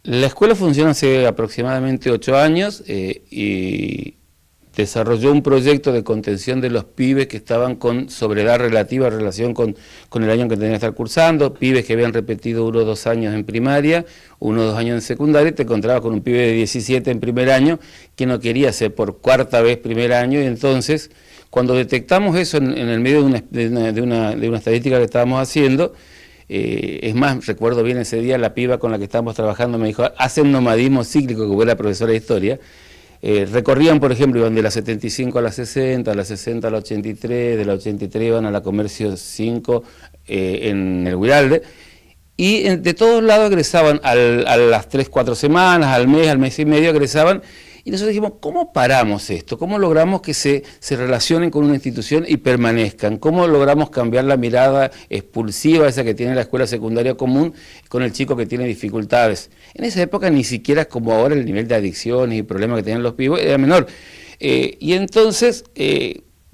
La escuela funciona hace aproximadamente 8 años y desarrolló un proyecto de contención de los pibes que estaban con sobriedad relativa en relación con el año que tenían que estar cursando, pibes que habían repetido 1 o 2 años en primaria, 1 o 2 años en secundaria, y te encontrabas con un pibe de 17 en primer año que no quería hacer por 4ª vez primer año, y entonces cuando detectamos eso en el medio de una estadística que estábamos haciendo, es más, recuerdo bien ese día, la piba con la que estábamos trabajando me dijo, hacen nomadismo cíclico, que fue la profesora de historia, recorrían, por ejemplo, iban de la 75 a la 60, de la 60 a la 83, de la 83 iban a la Comercio 5 en el Huiralde, y de todos lados egresaban a las 3, 4 semanas, al mes y medio egresaban. Y nosotros dijimos, ¿cómo paramos esto? ¿Cómo logramos que se relacionen con una institución y permanezcan? ¿Cómo logramos cambiar la mirada expulsiva esa que tiene la escuela secundaria común con el chico que tiene dificultades? En esa época ni siquiera como ahora el nivel de adicciones y problemas que tenían los pibes era menor. Y entonces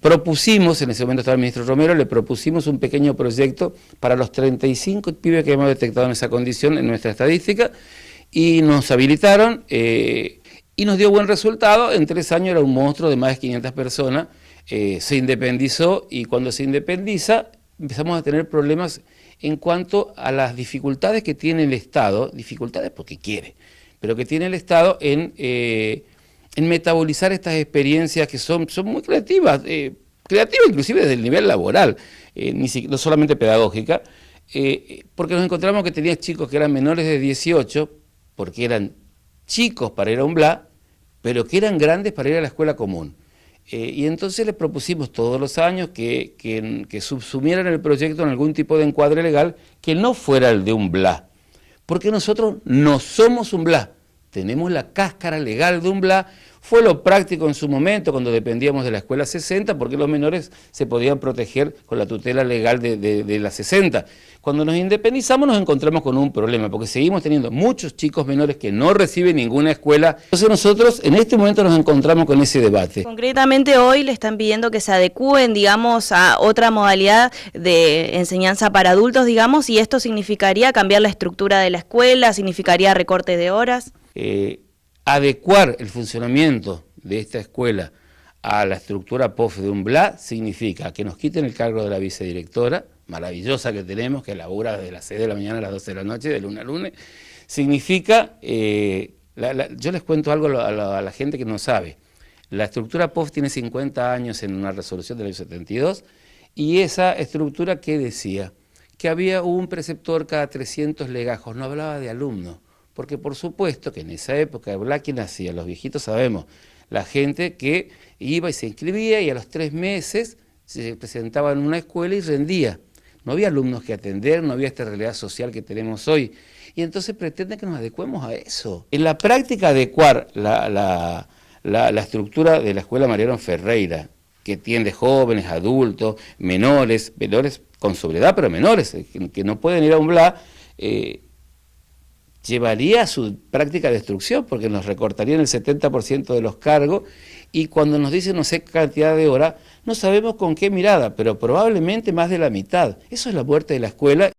propusimos, en ese momento estaba el ministro Romero, le propusimos un pequeño proyecto para los 35 pibes que hemos detectado en esa condición en nuestra estadística, y nos habilitaron. Y nos dio buen resultado. En 3 años era un monstruo de más de 500 personas, se independizó, y cuando se independiza empezamos a tener problemas en cuanto a las dificultades que tiene el Estado, dificultades porque quiere, pero que tiene el Estado en metabolizar estas experiencias que son muy creativas, creativas inclusive desde el nivel laboral, no solamente pedagógica, porque nos encontramos que tenía chicos que eran menores de 18, porque eran chicos para ir a un BLA, pero que eran grandes para ir a la escuela común. Y entonces les propusimos todos los años que subsumieran el proyecto en algún tipo de encuadre legal que no fuera el de un BLA, porque nosotros no somos un BLA, tenemos la cáscara legal de un BLA. Fue lo práctico en su momento cuando dependíamos de la escuela 60, porque los menores se podían proteger con la tutela legal de la 60. Cuando nos independizamos nos encontramos con un problema, porque seguimos teniendo muchos chicos menores que no reciben ninguna escuela. Entonces nosotros en este momento nos encontramos con ese debate. Concretamente hoy le están pidiendo que se adecúen, digamos, a otra modalidad de enseñanza para adultos, digamos, y esto significaría cambiar la estructura de la escuela, significaría recortes de horas. Adecuar el funcionamiento de esta escuela a la estructura POF de un BLA significa que nos quiten el cargo de la vicedirectora, maravillosa que tenemos, que labura desde las 6 de la mañana a las 12 de la noche, de lunes a lunes. Significa, yo les cuento algo a la gente que no sabe, la estructura POF tiene 50 años en una resolución del año 72, y esa estructura, ¿qué decía? Que había un preceptor cada 300 legajos, no hablaba de alumnos. Porque por supuesto que en esa época, ¿quién hacía? Los viejitos sabemos, la gente que iba y se inscribía y a los 3 meses se presentaba en una escuela y rendía. No había alumnos que atender, no había esta realidad social que tenemos hoy. Y entonces pretenden que nos adecuemos a eso. En la práctica, adecuar la estructura de la escuela Mariano Ferreira, que tiene jóvenes, adultos, menores con sobriedad, pero menores, que no pueden ir a un BLA, llevaría a su práctica de destrucción, porque nos recortarían el 70% de los cargos, y cuando nos dicen no sé qué cantidad de horas, no sabemos con qué mirada, pero probablemente más de la mitad. Eso es la muerte de la escuela.